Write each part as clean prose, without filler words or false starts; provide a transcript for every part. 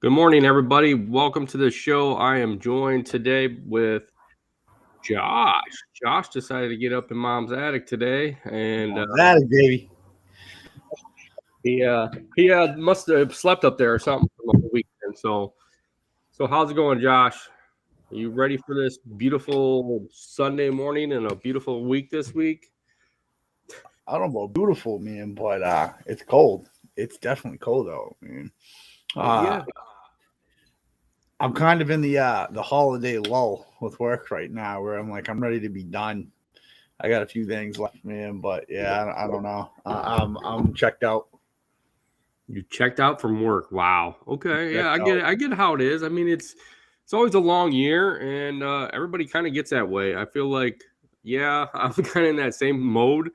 Good morning, everybody. Welcome to the show. I am joined today with Josh. Josh decided to get up in Mom's attic today, and That is baby. he must have slept up there or something for the weekend. So how's it going, Josh? Are you ready for this beautiful Sunday morning and a beautiful week this week? I don't know about beautiful, man, but it's cold. It's definitely cold out, man. Uh Yeah, I'm kind of in the holiday lull with work right now where I'm ready to be done. I got a few things left, man, but yeah, I don't know. I'm checked out. you checked out from work. Wow. Okay. Yeah, Checked I get out. it. I get how it is. I mean, it's always a long year, and everybody kind of gets that way. I feel like, yeah, I'm kind of in that same mode.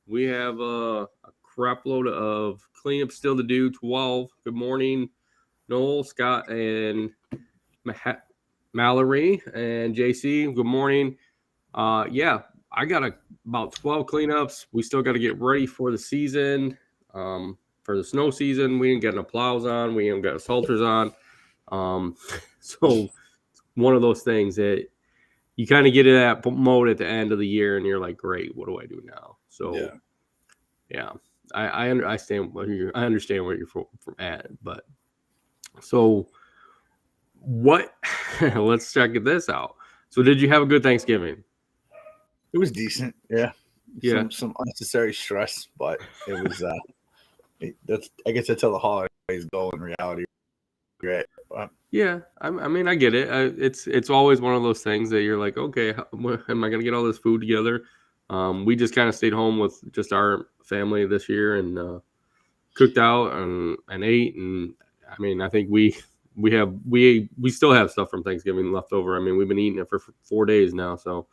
We have a crap load of cleanup still to do. 12. Good morning, Noel, Scott, and Mallory and JC. Good morning. Yeah, I got about 12 cleanups. We still got to get ready for the season. For the snow season, we didn't get no plows on. We didn't got salters on. So one of those things that you kind of get in that mode at the end of the year, and you're like, great, what do I do now? So Yeah. yeah, I understand where you're from at, but so what? Let's check this out. So did you have a good Thanksgiving? It was decent. Yeah. Yeah, Some unnecessary stress, but it was that's I guess that's how the holidays go in reality, right? yeah. I mean, I get it. It's always one of those things that you're like, okay, am I gonna get all this food together? We just kind of stayed home with just our family this year and cooked out and ate, and I mean, I think we still have stuff from Thanksgiving left over. I mean, we've been eating it for 4 days now, so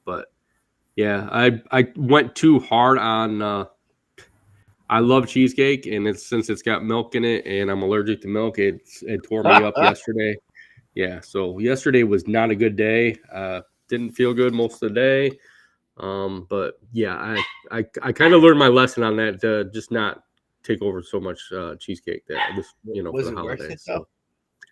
but yeah, I went too hard on. I love cheesecake, and since it's got milk in it, and I'm allergic to milk, it tore me up yesterday. Yeah, so yesterday was not a good day. Didn't feel good most of the day. But yeah, I kind of learned my lesson on that to just not take over so much cheesecake that this for Was the it worth it holidays. though? So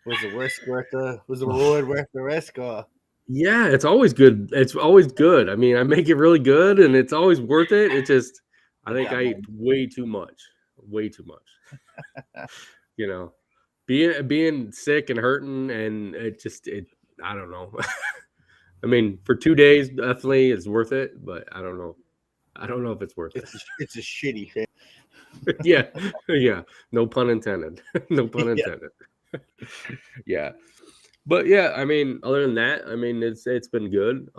Was the risk worth the was the reward worth the risk? Or yeah, it's always good. It's always good. I mean, I make it really good, and it's always worth it. It just I at think that I eat moment? way too much. You know, being sick and hurting, and it I don't know. I mean, for 2 days, definitely it's worth it, but I don't know. I don't know if it's worth it. It's a shitty thing. Yeah, yeah. No pun intended. No pun Yeah. intended. Yeah, but yeah, I mean, other than that, I mean, it's been good.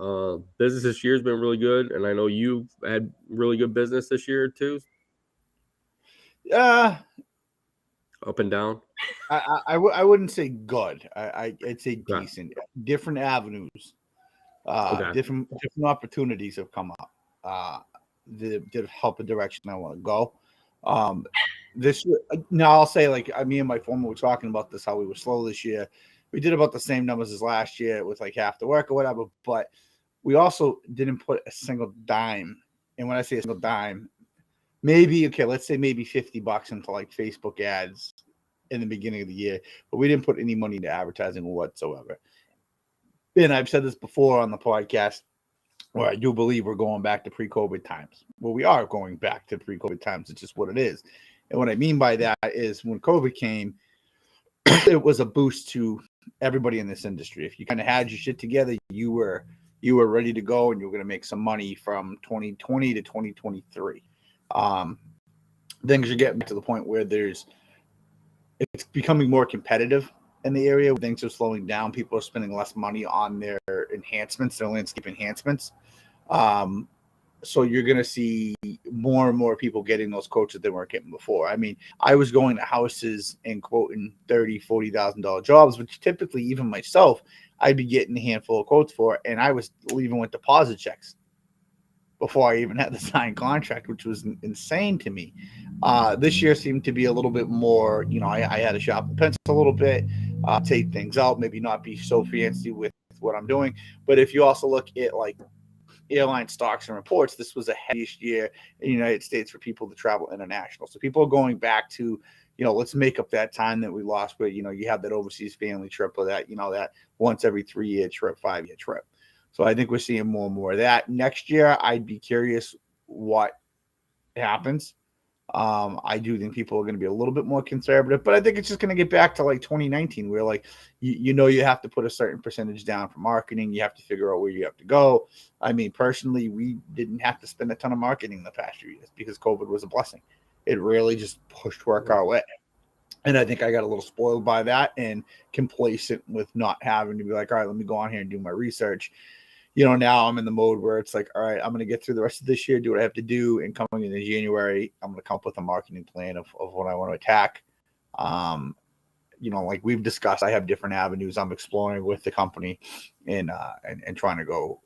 Business this year's been really good, and I know you've had really good business this year too, Uh, up and down. I wouldn't say good. I'd say Okay, decent. Different avenues, okay, different opportunities have come up. That help the direction I want to go. Um, this now I'll say like me and my former were talking about this how we were slow this year. We did about the same numbers as last year with like half the work or whatever, but we also didn't put a single dime. And when I say a single dime, maybe okay, let's say maybe $50 into like Facebook ads in the beginning of the year, but we didn't put any money into advertising whatsoever. And I've said this before on the podcast, where I do believe we're going back to pre-COVID times. Well, we are going back to pre-COVID times. It's just what it is. And what I mean by that is when COVID came, it was a boost to everybody in this industry. If you kind of had your shit together, you were ready to go and you were going to make some money from 2020 to 2023. Um, Things are getting to the point where it's becoming more competitive in the area. Things are slowing down. People are spending less money on their enhancements, their landscape enhancements. Um, so you're going to see more and more people getting those quotes that they weren't getting before. I mean, I was going to houses and quoting $30,000, $40,000 jobs, which typically even myself, I'd be getting a handful of quotes for, and I was leaving with deposit checks before I even had the signed contract, which was insane to me. This year seemed to be a little bit more, I had to shop the pencil a little bit, take things out, maybe not be so fancy with what I'm doing. But if you also look at like airline stocks and reports, this was the heaviest year in the United States for people to travel international. So people are going back to let's make up that time that we lost. But you have that overseas family trip, or that that once every 3-year trip, 5-year trip. So I think we're seeing more and more of that. Next year, I'd be curious what happens. I do think people are going to be a little bit more conservative, but I think it's just going to get back to like 2019, where like you have to put a certain percentage down for marketing. You have to figure out where you have to go. I mean, personally, we didn't have to spend a ton of marketing the past few years because COVID was a blessing. It really just pushed work our way. And I think I got a little spoiled by that and complacent with not having to be like, all right, let me go on here and do my research. Now I'm in the mode where it's like, all right, I'm going to get through the rest of this year, do what I have to do. And coming into January, I'm going to come up with a marketing plan of what I want to attack. Like we've discussed, I have different avenues I'm exploring with the company and trying to go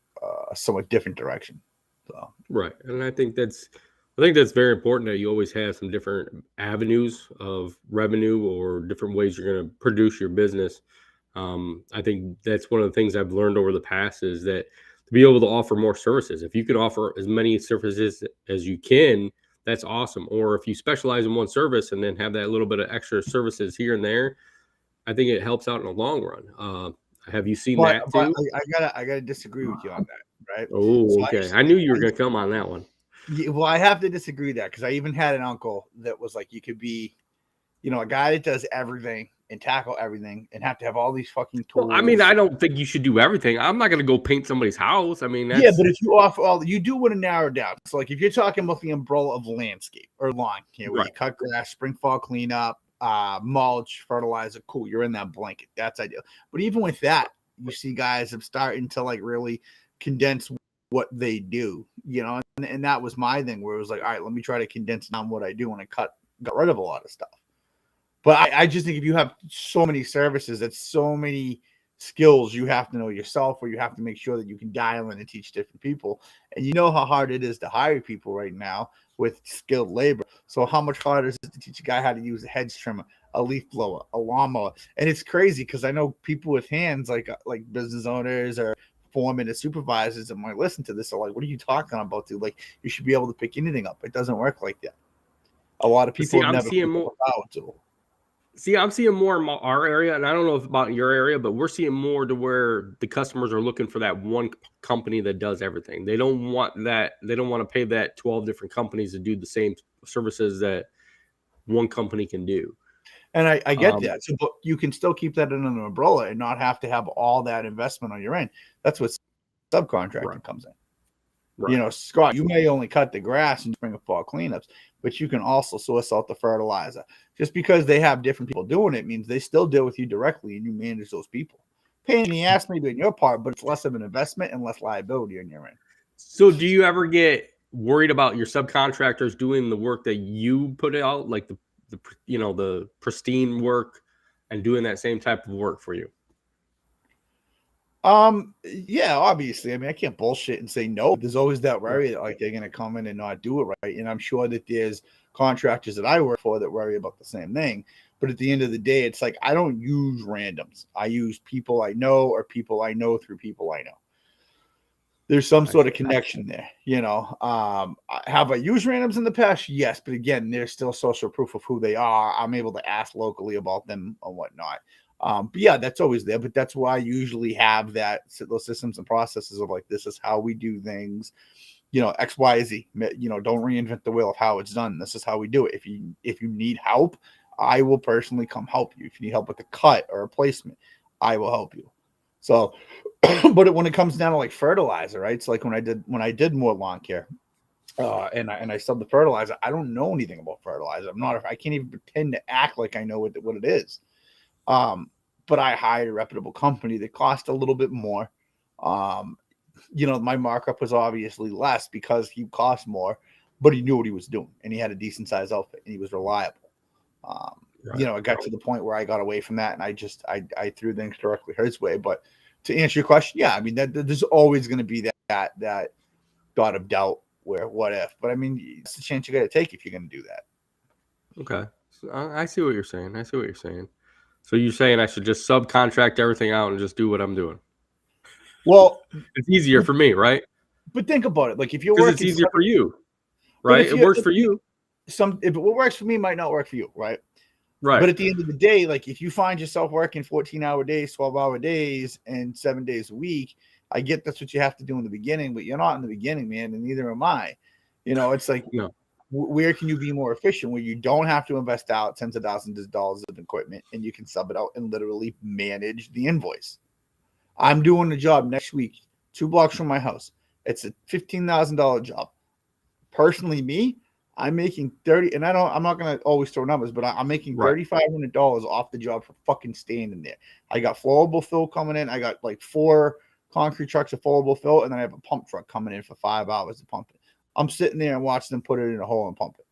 a somewhat different direction. So. Right. And I think that's very important that you always have some different avenues of revenue or different ways you're going to produce your business. I think that's one of the things I've learned over the past is that to be able to offer more services, if you can offer as many services as you can, that's awesome. Or if you specialize in one service and then have that little bit of extra services here and there, I think it helps out in the long run. Have you seen that too? I gotta disagree with you on that, right? Oh, okay. I knew you were going to come on that one. Yeah, well, I have to disagree with that because I even had an uncle that was like, you could be, a guy that does everything and tackle everything and have to have all these fucking tools. Well, I mean, I don't think you should do everything. I'm not going to go paint somebody's house. I mean, but if you offer all, you do want to narrow down. So, like, if you're talking about the umbrella of landscape or lawn, where you cut grass, spring, fall cleanup, mulch, fertilizer, cool, you're in that blanket. That's ideal. But even with that, you see guys have starting to like really condense what they do, and that was my thing where it was like, all right, let me try to condense down what I do, and I got rid of a lot of stuff. But I just think if you have so many services, that's so many skills you have to know yourself, or you have to make sure that you can dial in and teach different people. And you know how hard it is to hire people right now with skilled labor. So how much harder is it to teach a guy how to use a hedge trimmer, a leaf blower, a lawnmower? And it's crazy because I know people with hands like business owners or foremen and supervisors that might listen to this are like, what are you talking about, dude? Like, you should be able to pick anything up. It doesn't work like that. A lot of people have never picked up a power tool. See, I'm seeing more in our area, and I don't know about your area, but we're seeing more to where the customers are looking for that one company that does everything. They don't want that. They don't want to pay that 12 different companies to do the same services that one company can do. And I get that. So, but you can still keep that in an umbrella and not have to have all that investment on your end. That's what subcontracting comes in. Right. Scott, you may only cut the grass and spring and fall cleanups, but you can also source out the fertilizer. Just because they have different people doing it means they still deal with you directly and you manage those people. Pain in the ass maybe on your part, but it's less of an investment and less liability on your end. So do you ever get worried about your subcontractors doing the work that you put out, like the pristine work, and doing that same type of work for you? Yeah, obviously. I mean, I can't bullshit and say no. There's always that worry that like they're gonna come in and not do it right. And I'm sure that there's contractors that I work for that worry about the same thing. But at the end of the day, it's like I don't use randoms. I use people I know or people I know through people I know. There's some sort of connection there, Have I used randoms in the past? Yes, but again, there's still social proof of who they are. I'm able to ask locally about them and whatnot. But yeah, that's always there. But that's why I usually have those systems and processes of like, this is how we do things, X, Y, Z. Don't reinvent the wheel of how it's done. This is how we do it. If you need help, I will personally come help you. If you need help with a cut or a placement, I will help you. So, but when it comes down to like fertilizer, right? It's like when I did more lawn care, and I subbed the fertilizer. I don't know anything about fertilizer. I can't even pretend to act like I know what it is. But I hired a reputable company that cost a little bit more. My markup was obviously less because he cost more, but he knew what he was doing and he had a decent sized outfit and he was reliable. It got to the point where I got away from that and I threw things directly his way. But to answer your question, yeah, I mean, there's always going to be that dot of doubt where what if, but I mean, it's the chance you got to take if you're going to do that. Okay. So I see what you're saying. So you're saying I should just subcontract everything out and just do what I'm doing? Well, it's easier for me, right? But think about it. Like if you're working, it's easier for you, right? It works for you. If what works for me might not work for you, right? Right. But at the end of the day, like if you find yourself working 14-hour days, 12-hour days, and 7 days a week, I get that's what you have to do in the beginning, but you're not in the beginning, man, and neither am I. It's like, No. where can you be more efficient where you don't have to invest out tens of thousands of dollars of equipment and you can sub it out and literally manage the invoice? I'm doing the job next week, 2 blocks from my house. It's a $15,000 job. Personally, me, I'm making 30, and I'm not gonna always throw numbers, but I'm making $3,500 off the job for fucking standing there. I got flowable fill coming in. I got like 4 concrete trucks of flowable fill, and then I have a pump truck coming in for 5 hours to pump it. I'm sitting there and watching them put it in a hole and pump it.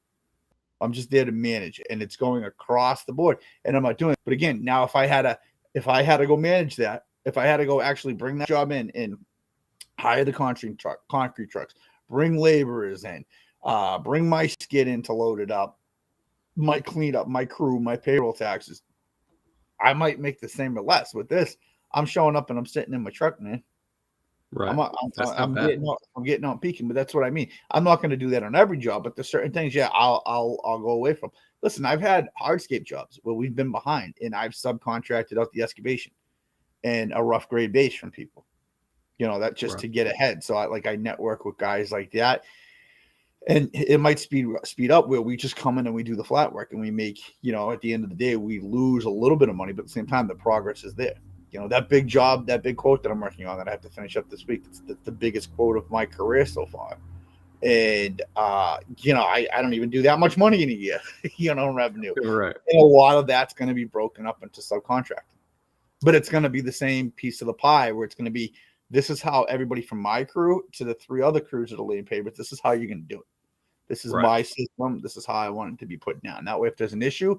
I'm just there to manage it, and it's going across the board. And I'm not doing it. But again, now if I had to go manage that, if I had to go actually bring that job in and hire the concrete trucks, bring laborers in, bring my skid in to load it up, my cleanup, my crew, my payroll taxes, I might make the same or less. With this, I'm showing up and I'm sitting in my truck, man. Right. I'm getting out peaking, but that's what I mean. I'm not going to do that on every job, but there's certain things, yeah, I'll go away from. Listen, I've had hardscape jobs where we've been behind, and I've subcontracted out the excavation and a rough grade base from people. That just to get ahead. So I network with guys like that, and it might speed up where we just come in and we do the flat work and we make, at the end of the day, we lose a little bit of money, but at the same time, the progress is there. That big job, that big quote that I'm working on that I have to finish up this week, it's the biggest quote of my career so far. And, I don't even do that much money in a year, revenue. Right. And a lot of that's going to be broken up into subcontracting. But it's going to be the same piece of the pie where it's going to be, this is how everybody from my crew to the 3 other crews that are laying pavers, this is how you're going to do it. This is my system. This is how I want it to be put down. That way, if there's an issue,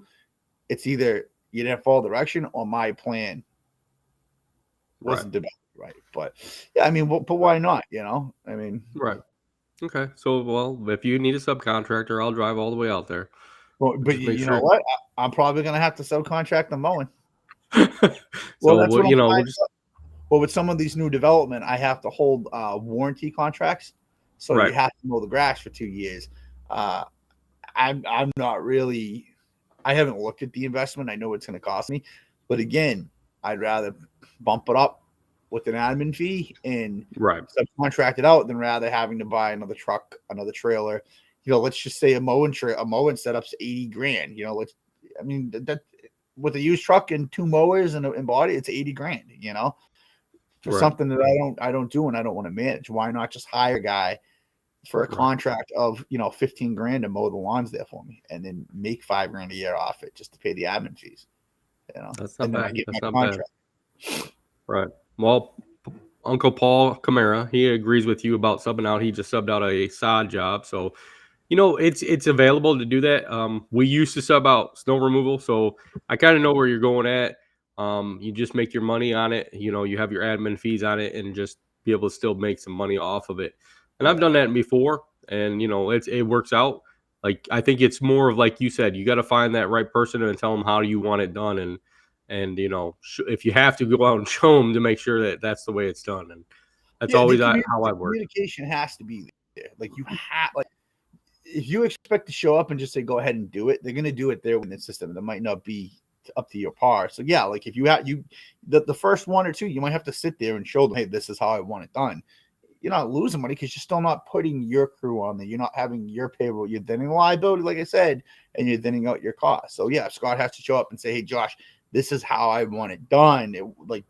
it's either you didn't follow direction or my plan wasn't developed right. But yeah, I mean, but why not? Right. Okay. So, well, if you need a subcontractor, I'll drive all the way out there. Well, but you know what? I'm probably going to have to subcontract the mowing. Well, that's what well, with some of these new development, I have to hold warranty contracts. So you have to mow the grass for 2 years. I'm not really, I haven't looked at the investment. I know it's going to cost me, but again, I'd rather bump it up with an admin fee and subcontract it out than rather having to buy another truck, another trailer. Let's just say a mowing setup's $80,000. That with a used truck and 2 mowers and body, it's $80,000. For something that I don't do and I don't want to manage. Why not just hire a guy for a contract of $15,000 to mow the lawns there for me, and then make $5,000 a year off it just to pay the admin fees? That's not bad. That's not bad. Right. Well, Uncle Paul Camara, he agrees with you about subbing out. He just subbed out a sod job, so it's available to do that. We used to sub out snow removal, so I kind of know where you're going at. You just make your money on it. You have your admin fees on it, and just be able to still make some money off of it. And I've done that before, and it works out. Like, I think it's more of, like you said, you got to find that right person and tell them how you want it done, and if you have to, go out and show them to make sure that that's the way it's done. And that's always how I work. Communication has to be there. Like, if you expect to show up and just say go ahead and do it, they're going to do it there in the system. That might not be up to your par. So yeah, like if you have the first 1 or 2, you might have to sit there and show them, hey, this is how I want it done. You're not losing money because you're still not putting your crew on there. You're not having your payroll. You're thinning liability, like I said, and you're thinning out your costs. So yeah, if Scott has to show up and say, hey, Josh, this is how I want it done.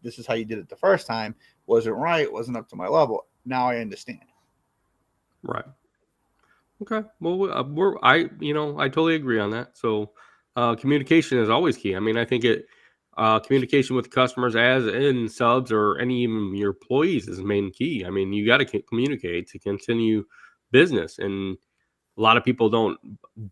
This is how you did it the first time. Wasn't right. Wasn't up to my level. Now I understand. Right. Okay. Well, I totally agree on that. So communication is always key. I mean, I think communication with customers as in subs or even your employees is the main key. I mean, you got to communicate to continue business, and a lot of people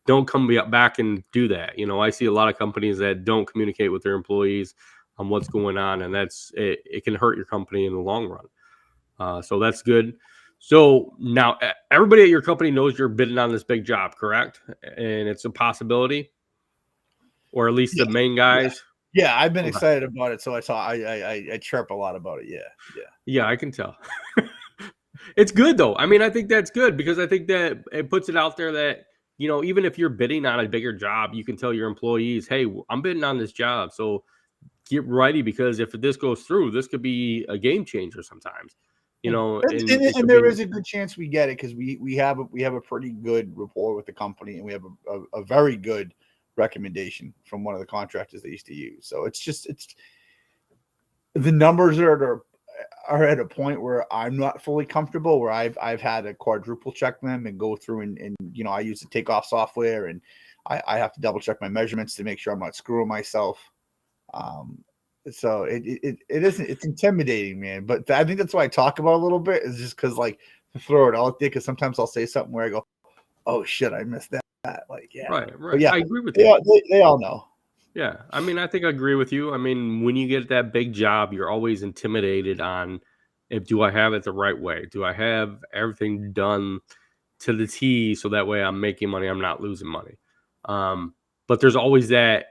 don't come back and do that. I see a lot of companies that don't communicate with their employees on what's going on, and it can hurt your company in the long run. So that's good. So now everybody at your company knows you're bidding on this big job, correct? And it's a possibility, or at least the main guys. Yeah, I've been excited about it. So I chirp a lot about it. Yeah, I can tell. It's good though. I mean, I think that's good because I think that it puts it out there that even if you're bidding on a bigger job, you can tell your employees, hey, I'm bidding on this job. So get ready, because if this goes through, this could be a game changer sometimes, Yeah. and it And could there be is a good chance we get it because we have a pretty good rapport with the company, and we have a very good recommendation from one of the contractors they used to use. So it's the numbers are at a point where I'm not fully comfortable, where I've had to quadruple check them and go through and I use the takeoff software, and I have to double check my measurements to make sure I'm not screwing myself. Um, so it isn't, it's intimidating, man. But I think that's why I talk about it a little bit, is just because, like, to throw it out there, because sometimes I'll say something where I go, oh shit, I missed that. Like, yeah. right. But yeah, I agree with you. they all know. Yeah, I mean, I think I agree with you. I mean, when you get that big job, you're always intimidated on, if do I have it the right way? Do I have everything done to the T, so that way I'm making money, I'm not losing money. But there's always that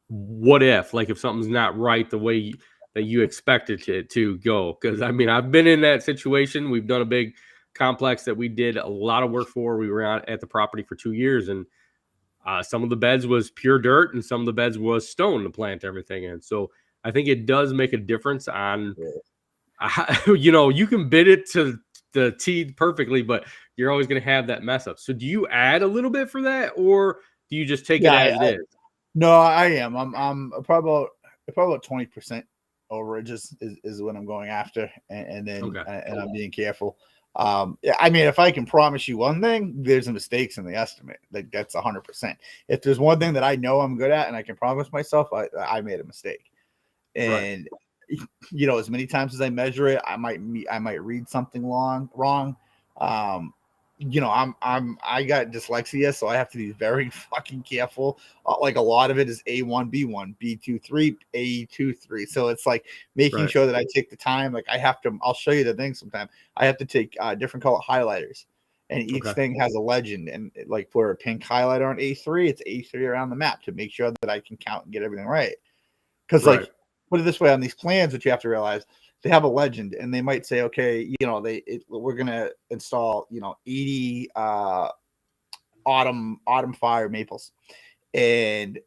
what if, like, if something's not right the way that you expected it to go. Because I mean, I've been in that situation. We've done a big complex that we did a lot of work for. We were out at the property for 2 years, and some of the beds was pure dirt, and some of the beds was stone to plant everything in. So I think it does make a difference on, you can bid it to the T perfectly, but you're always going to have that mess up. So do you add a little bit for that, or do you just take it as it is? No, I am. I'm probably about 20% overage is what I'm going after, and then Okay. and I'm being careful. I mean, if I can promise you one thing, there's mistakes in the estimate. Like, that's 100%. If there's one thing that I know I'm good at and I can promise myself, I made a mistake. And as many times as I measure it, I might read something wrong. I got dyslexia, so I have to be very fucking careful. Like, a lot of it is A1, B1, B2, 3, A2, 3. So it's like making sure that I take the time. Like, I'll show you the thing sometime. I have to take different color highlighters, and each thing has a legend. And like, for a pink highlighter on A3, it's A3 around the map to make sure that I can count and get everything right. Because like, put it this way, on these plans, what you have to realize, they have a legend, and they might say, okay, we're gonna install 80 autumn fire maples, and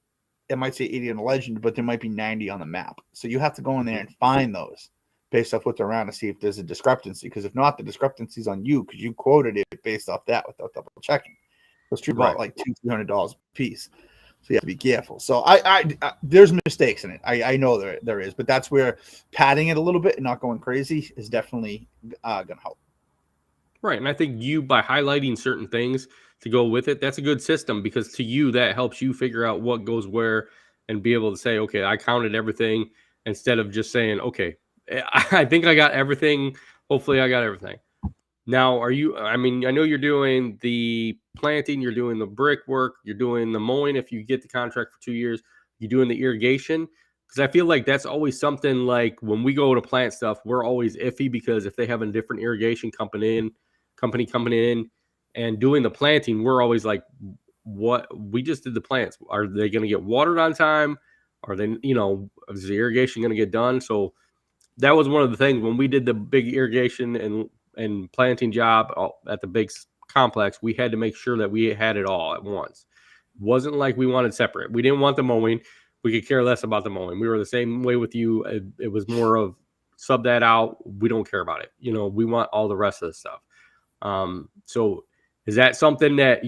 it might say 80 on the legend, but there might be 90 on the map. So you have to go in there and find those based off what's around to see if there's a discrepancy. Because if not, the discrepancy is on you, because you quoted it based off that without double checking. Those trees bought like $200-$300 a piece. So you have to be careful. So I there's mistakes in it. I know there is, but that's where padding it a little bit and not going crazy is definitely going to help. Right. And I think by highlighting certain things to go with it, that's a good system, because to you, that helps you figure out what goes where and be able to say, okay, I counted everything, instead of just saying, okay, I think I got everything. Hopefully I got everything. Now, I know you're doing the planting, you're doing the brickwork, you're doing the mowing. If you get the contract for 2 years, you're doing the irrigation. Because I feel like that's always something, like, when we go to plant stuff, we're always iffy, because if they have a different irrigation company coming in and doing the planting, we're always like, what? We just did the plants. Are they going to get watered on time? Are they, is the irrigation going to get done? So that was one of the things when we did the big irrigation and planting job at the big complex. We had to make sure that we had it all at once. It wasn't like we wanted separate. We didn't want the mowing. We could care less about the mowing. We were the same way with you. It was more of, sub that out. We don't care about it. We want all the rest of the stuff. So is that something that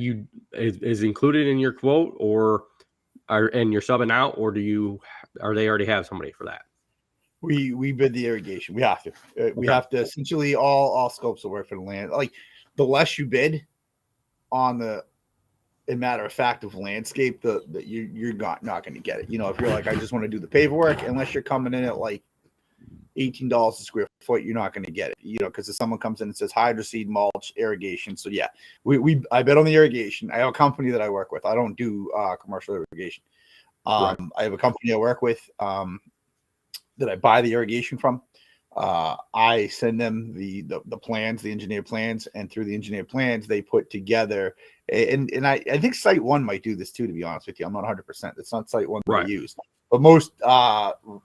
is included in your quote, and you're subbing out, or they already have somebody for that? We bid the irrigation. We have to. We have to, essentially, all scopes of work for the land. Like, the less you bid on the, in matter of fact, of landscape, you're not going to get it. If you're like, I just want to do the paperwork, unless you're coming in at like $18 a square foot, you're not going to get it. Because if someone comes in and says hydro seed, mulch, irrigation. So yeah, I bet on the irrigation. I have a company that I work with. I don't do commercial irrigation. I have a company I work with that I buy the irrigation from. I send them the plans, the engineered plans, and through the engineered plans, they put together. And I think Site One might do this too, to be honest with you. I'm not 100%. It's not Site One that I use, but most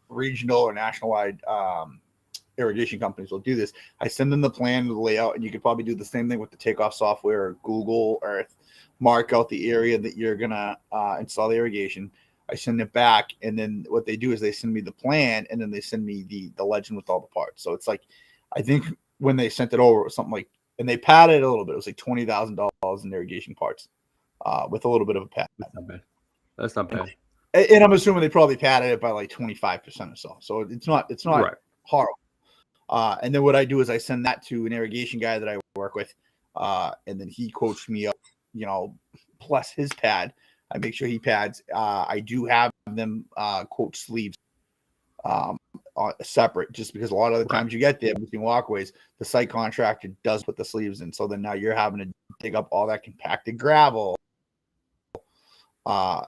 regional or nationwide irrigation companies will do this. I send them the plan, the layout, and you could probably do the same thing with the takeoff software or Google Earth. Mark out the area that you're gonna install the irrigation. I send it back, and then what they do is they send me the plan, and then they send me the legend with all the parts. So it's like, I think when they sent it over, it was something like, and they padded it a little bit. It was like $20,000 in irrigation parts with a little bit of a pad. That's not bad. That's not bad. And I'm assuming they probably padded it by like 25% or so. So it's not Right. horrible. And then what I do is I send that to an irrigation guy that I work with, and then he quotes me up, plus his pad. I make sure he pads. I do have them quote sleeves separate, just because a lot of the times you get there between walkways, the site contractor does put the sleeves in. So then now you're having to dig up all that compacted gravel,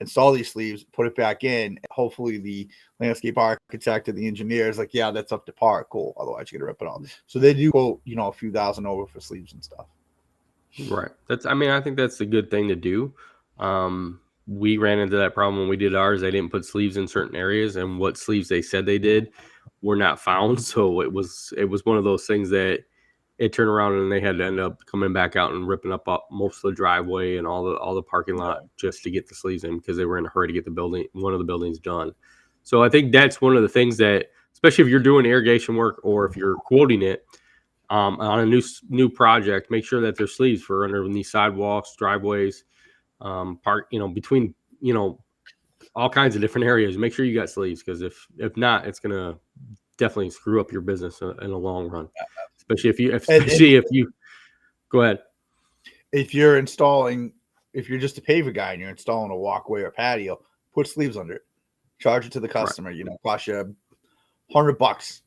install these sleeves, put it back in. Hopefully the landscape architect and the engineer is like, yeah, that's up to par. Cool. Otherwise you got to rip it off. So they do quote, a few thousand over for sleeves and stuff. Right. I think that's a good thing to do. We ran into that problem when we did ours. They didn't put sleeves in certain areas, and what sleeves they said they did were not found. So it was one of those things that it turned around and they had to end up coming back out and ripping up most of the driveway and all the parking lot just to get the sleeves in, because they were in a hurry to get one of the buildings done. So I think that's one of the things that, especially if you're doing irrigation work or if you're quoting it on a new project, make sure that there's sleeves for underneath sidewalks, driveways, between all kinds of different areas. Make sure you got sleeves, because if not, it's gonna definitely screw up your business in the long run. Especially if you go ahead. If you're just a paver guy and you're installing a walkway or patio, put sleeves under it. Charge it to the customer. Cost you $100,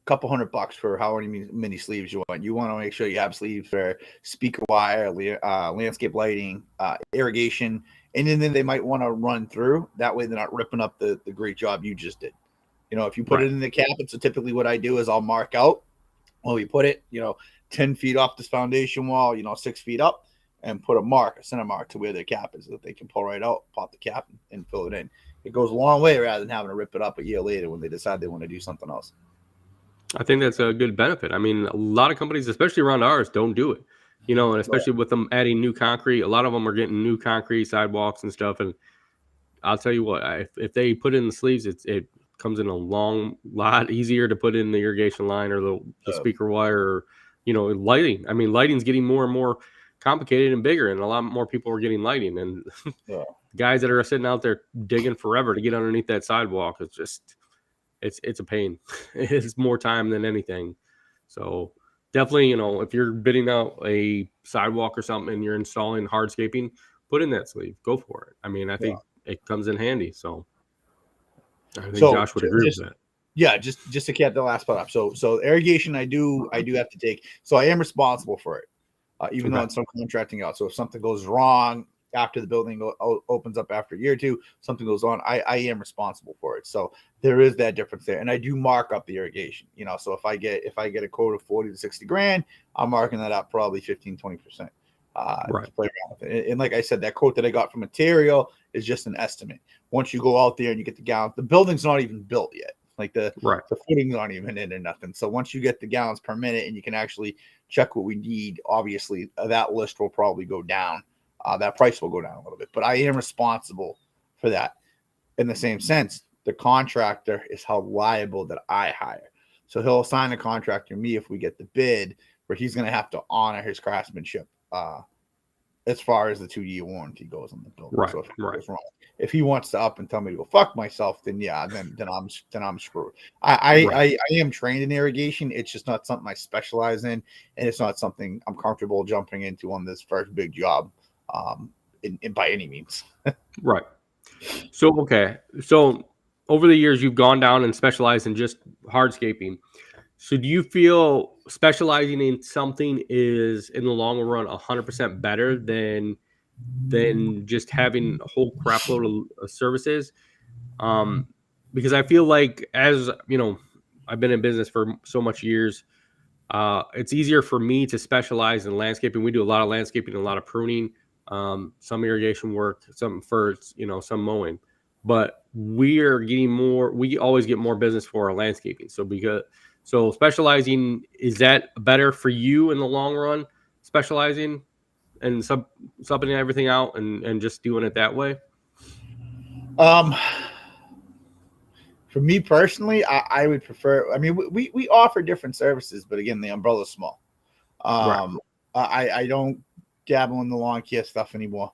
couple $100 for how many sleeves you want. You want to make sure you have sleeves for speaker wire, landscape lighting, irrigation, and then they might want to run through. That way they're not ripping up the great job you just did. If you put it in the cabin, so typically what I do is I'll mark out when we put it, 10 feet off this foundation wall, 6 feet up, and put a center mark to where their cap is, so that they can pull right out, pop the cap, and fill it in. It goes a long way rather than having to rip it up a year later when they decide they want to do something else. I think that's a good benefit. I mean, a lot of companies, especially around ours, don't do it, and especially with them adding new concrete. A lot of them are getting new concrete sidewalks and stuff. And I'll tell you what, if they put in the sleeves, it comes in a lot easier to put in the irrigation line or the speaker wire, or, lighting. I mean, lighting's getting more and more complicated and bigger, and a lot more people are getting lighting. And guys that are sitting out there digging forever to get underneath that sidewalk, it's just, it's a pain. It's more time than anything. So definitely, if you're bidding out a sidewalk or something and you're installing hardscaping, put in that sleeve. Go for it. I mean, I think it comes in handy. So I think Josh would agree with that. Yeah, just to cap the last part up. So irrigation, I do have to take. So I am responsible for it, even though it's subcontracting out. So if something goes wrong after the building opens up after a year or two, something goes on, I am responsible for it. So there is that difference there, and I do mark up the irrigation. So if I get a quote of 40 to 60 grand, I'm marking that up probably 15-20%. To play around with it. And like I said, that quote that I got for material is just an estimate. Once you go out there and you get the gallons, the building's not even built yet. Like the footing's not even in or nothing. So once you get the gallons per minute and you can actually check what we need, obviously that list will probably go down. That price will go down a little bit. But I am responsible for that. In the same sense, the contractor is held liable that I hire. So he'll assign a contract to me if we get the bid, where he's going to have to honor his craftsmanship as far as the 2-year warranty goes on the building. Right, so if it goes wrong, if he wants to up and tell me to go fuck myself, then I'm screwed. I am trained in irrigation. It's just not something I specialize in, and it's not something I'm comfortable jumping into on this first big job, in by any means. Right. So over the years, you've gone down and specialized in just hardscaping. So do you feel specializing in something is, in the long run, 100% better than just having a whole crap load of services? Because I feel like, as you know, I've been in business for so much years. It's easier for me to specialize in landscaping. We do a lot of landscaping, a lot of pruning, some irrigation work, some ferts, some mowing. But we always get more business for our landscaping. So So specializing, is that better for you in the long run? Specializing and subbing everything out and just doing it that way? Um, for me personally, I would prefer. I mean, we offer different services, but again, the umbrella's small. Right. I don't dabble in the lawn care stuff anymore.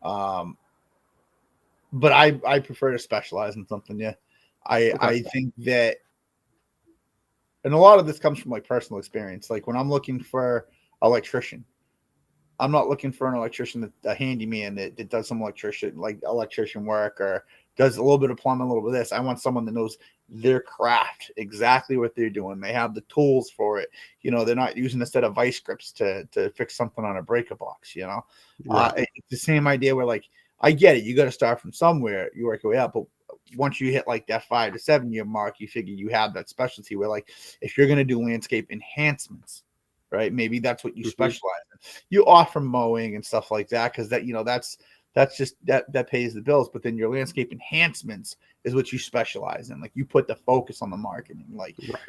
Um, but I prefer to specialize in something. Yeah, Okay. I think that, and a lot of this comes from like personal experience. Like when I'm looking for electrician, I'm not looking for an electrician, a handyman that does some electrician work or does a little bit of plumbing, a little bit of this. I want someone that knows their craft, exactly what they're doing. They have the tools for it. You know, they're not using a set of vice grips to fix something on a breaker box. You know, Right. it's the same idea where like I get it. You got to start from somewhere. You work your way up, but once you hit like that 5 to 7 year mark, you figure you have that specialty where like if you're going to do landscape enhancements, right? Maybe that's what you Mhm. specialize in. You offer mowing and stuff like that because that, you know, that's just that pays the bills. But then your landscape enhancements is what you specialize in. Like you put the focus on the marketing. Like, Right.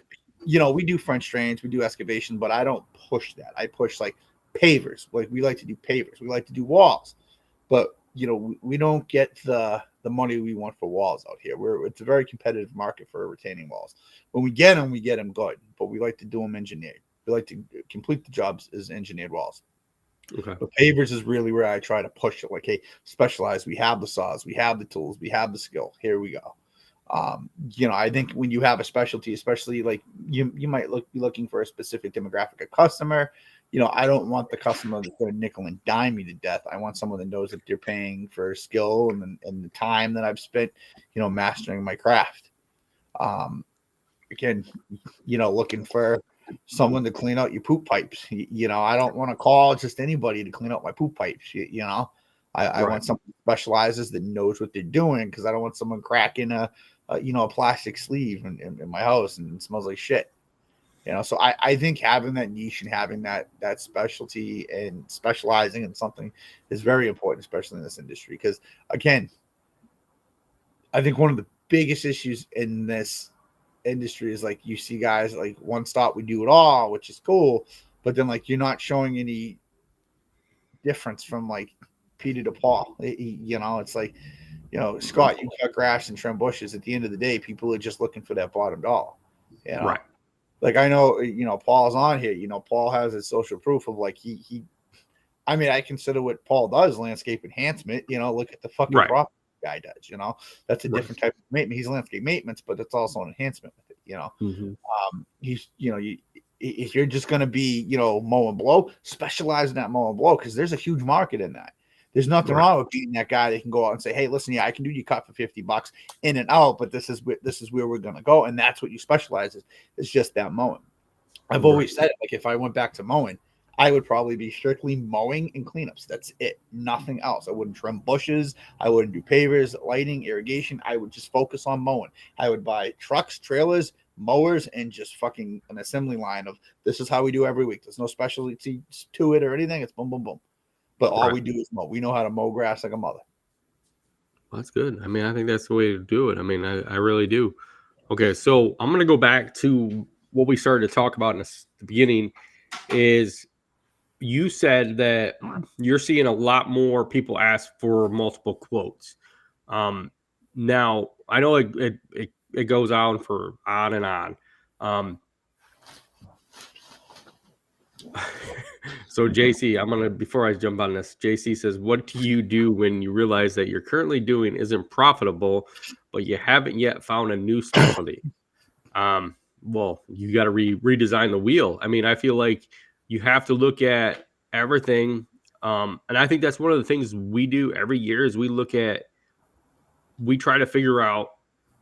you know, we do French drains, we do excavation, but I don't push that. I push like pavers. Like we like to do pavers. We like to do walls, but you know, we don't get the money we want for walls out here. It's a very competitive market for retaining walls. When we get them good, but we like to do them engineered. We like to complete the jobs as engineered walls. Okay. But pavers is really where I try to push it. Like, hey, specialize. We have the saws, we have the tools, we have the skill. Here we go. You know, I think when you have a specialty, especially like you might be looking for a specific demographic of customer. You know, I don't want the customer that's going to nickel and dime me to death. I want someone that knows that they're paying for skill and the time that I've spent, you know, mastering my craft. Um, Again, you know, looking for someone to clean out your poop pipes. You know, I don't want to call just anybody to clean out my poop pipes. You know, I Right. want someone who specializes that knows what they're doing because I don't want someone cracking you know, a plastic sleeve in my house and it smells like shit. You know, so I think having that niche and having that specialty and specializing in something is very important, especially in this industry. Because again, I think one of the biggest issues in this industry is like you see guys like one stop we do it all, which is cool, but then like you're not showing any difference from like Peter to Paul. You know, it's like, you know, Scott, you cut grass and trim bushes. At the end of the day, people are just looking for that bottom dollar. You know, Right. like I know, you know, Paul's on here. You know, Paul has his social proof of like he. I mean, I consider what Paul does landscape enhancement. You know, look at the fucking Right. prop guy does. You know, that's a Right. different type of maintenance. He's landscape maintenance, but it's also an enhancement with it. You know, Mhm. he's you know if you're just going to be, you know, mow and blow, specialize in that mow and blow because there's a huge market in that. There's nothing Right. wrong with being that guy that can go out and say, hey, listen, yeah, I can do your cut for $50 in and out, but this is where we're going to go, and that's what you specialize in. It's just that mowing. I've Right. always said it, like if I went back to mowing, I would probably be strictly mowing and cleanups. That's it. Nothing else. I wouldn't trim bushes. I wouldn't do pavers, lighting, irrigation. I would just focus on mowing. I would buy trucks, trailers, mowers, and just fucking an assembly line of this is how we do every week. There's no specialty to it or anything. It's boom, boom, boom. But all Right. we do is mow. We know how to mow grass like a mother. Well, that's good. I mean, I think that's the way to do it. I mean, I really do. Okay, so I'm gonna go back to what we started to talk about in the beginning. Is you said that you're seeing a lot more people ask for multiple quotes. Um, Now I know it goes on and on. Um, so JC, I'm gonna before I jump on this, JC says, "What do you do when you realize that you're currently doing isn't profitable, but you haven't yet found a new specialty?" Well, you got to redesign the wheel. I mean, I feel like you have to look at everything. And I think that's one of the things we do every year is we try to figure out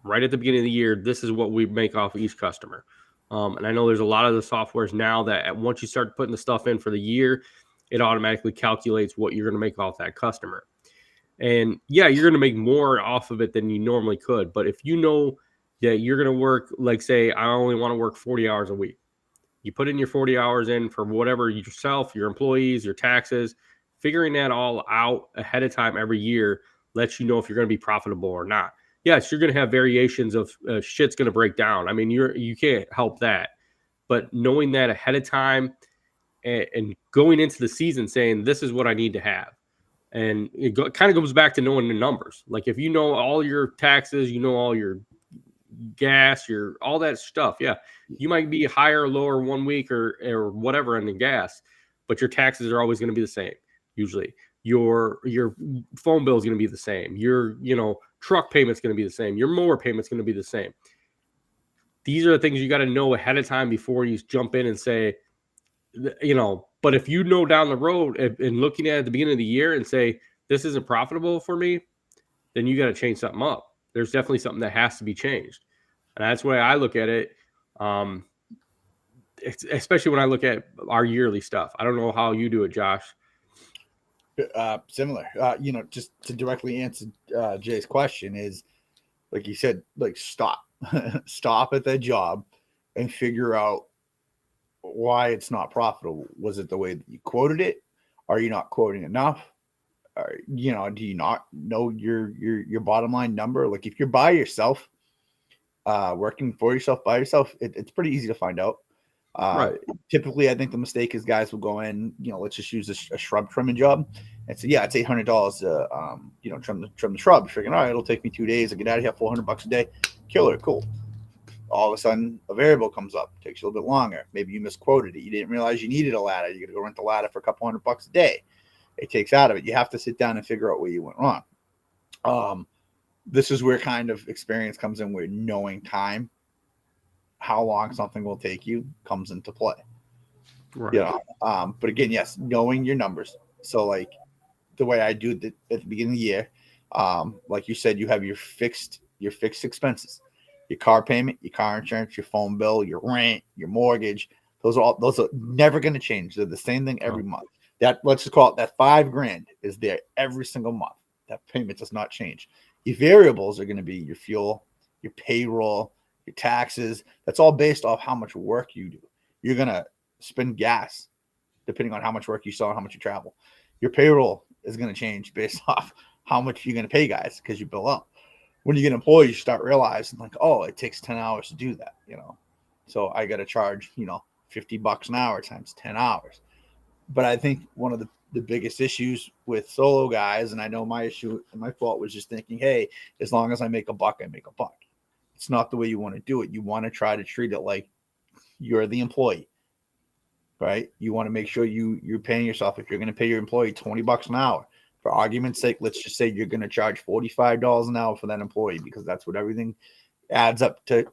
right at the beginning of the year, this is what we make off each customer. And I know there's a lot of the softwares now that once you start putting the stuff in for the year, it automatically calculates what you're going to make off that customer. And yeah, you're going to make more off of it than you normally could. But if you know that you're going to work, like say, I only want to work 40 hours a week, you put in your 40 hours in for whatever yourself, your employees, your taxes, figuring that all out ahead of time every year lets you know if you're going to be profitable or not. Yes, you're going to have variations of shit's going to break down. I mean, you can't help that. but knowing that ahead of time and going into the season saying this is what I need to have. And it kind of goes back to knowing the numbers. Like if you know all your taxes, you know all your gas, your all that stuff. Yeah, you might be higher or lower one week or whatever on the gas, but your taxes are always going to be the same. Usually, your phone bill is going to be the same. Your truck payment's going to be the same. Your mower payment's going to be the same. These are the things you got to know ahead of time before you jump in and say, But if you know down the road and looking at the beginning of the year and say this isn't profitable for me, then you got to change something up. There's definitely something that has to be changed. And that's the way I look at it. Especially when I look at our yearly stuff. I don't know how you do it, Josh. Similar. Just to directly answer Jay's question is, like you said, like stop at that job and figure out why it's not profitable. Was it the way that you quoted it? Are you not quoting enough? Do you not know your bottom line number? Like if you're by yourself, working for yourself by yourself, it's pretty easy to find out. Right. Typically, I think the mistake is guys will go in, let's just use a shrub trimming job and say, yeah, it's $800 to, trim the shrub. Figuring, all right, it'll take me 2 days. I get out of here, $400 a day. Killer, cool. All of a sudden, a variable comes up. Takes you a little bit longer. Maybe you misquoted it. You didn't realize you needed a ladder. You're gonna go rent the ladder for a couple $100 a day. It takes out of it. You have to sit down and figure out where you went wrong. This is where kind of experience comes in, where knowing time, how long something will take you, comes into play. Right. But again, yes, knowing your numbers. So like the way I do it at the beginning of the year, like you said, you have your fixed expenses, your car payment, your car insurance, your phone bill, your rent, your mortgage. Those are never going to change. They're the same thing every month. That, let's just call it that $5,000 is there every single month. That payment does not change. Your variables are going to be your fuel, your payroll, your taxes. That's all based off how much work you do. You're going to spend gas depending on how much work you saw and how much you travel. Your payroll is going to change based off how much you're going to pay guys because you bill up. When you get employees, you start realizing like, oh, it takes 10 hours to do that, So I got to charge, $50 an hour times 10 hours. But I think one of the biggest issues with solo guys, and I know my issue and my fault was just thinking, hey, as long as I make a buck, I make a buck. It's not the way you want to do it. You want to try to treat it like you're the employee, right? You want to make sure you're paying yourself. If you're going to pay your employee $20 an hour, for argument's sake, let's just say you're going to charge $45 an hour for that employee because that's what everything adds up to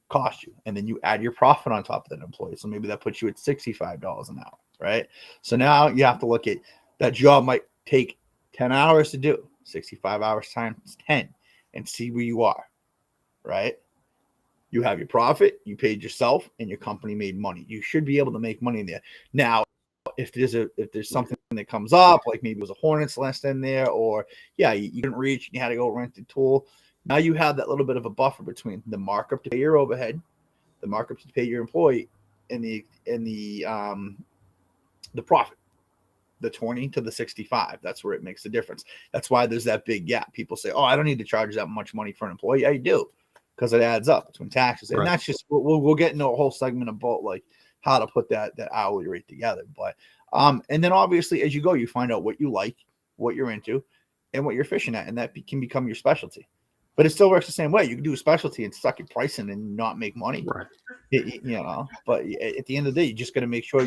cost you. And then you add your profit on top of that employee. So maybe that puts you at $65 an hour, right? So now you have to look at that job might take 10 hours to do, 65 hours times 10, and see where you are, right? You have your profit, you paid yourself, and your company made money. You should be able to make money there. Now, if there's something that comes up, like maybe it was a Hornets nest in there, or you didn't reach and you had to go rent a tool. Now you have that little bit of a buffer between the markup to pay your overhead, the markup to pay your employee, and the profit, the 20 to the 65. That's where it makes the difference. That's why there's that big gap. People say, oh, I don't need to charge that much money for an employee. Yeah, you do, because it adds up between taxes. And that's just, we'll get into a whole segment about like how to put that hourly rate together. But and then obviously as you go, you find out what you like, what you're into, and what you're fishing at, and that can become your specialty. But it still works the same way. You can do a specialty and suck your pricing and not make money, right? But at the end of the day, you just got to make sure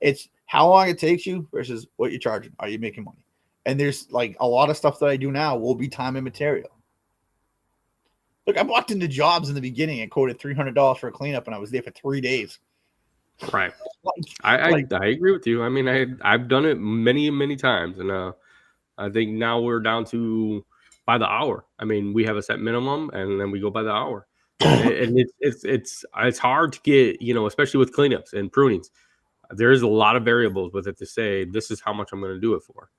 it's how long it takes you versus what you're charging. Are you making money? And there's like a lot of stuff that I do now will be time and material. Look, I walked into jobs in the beginning and quoted $300 for a cleanup, and I was there for 3 days. Right. I agree with you. I mean, I've done it many, many times, and I think now we're down to by the hour. I mean, we have a set minimum, and then we go by the hour. And it's hard to get, especially with cleanups and prunings. There is a lot of variables with it to say this is how much I'm going to do it for.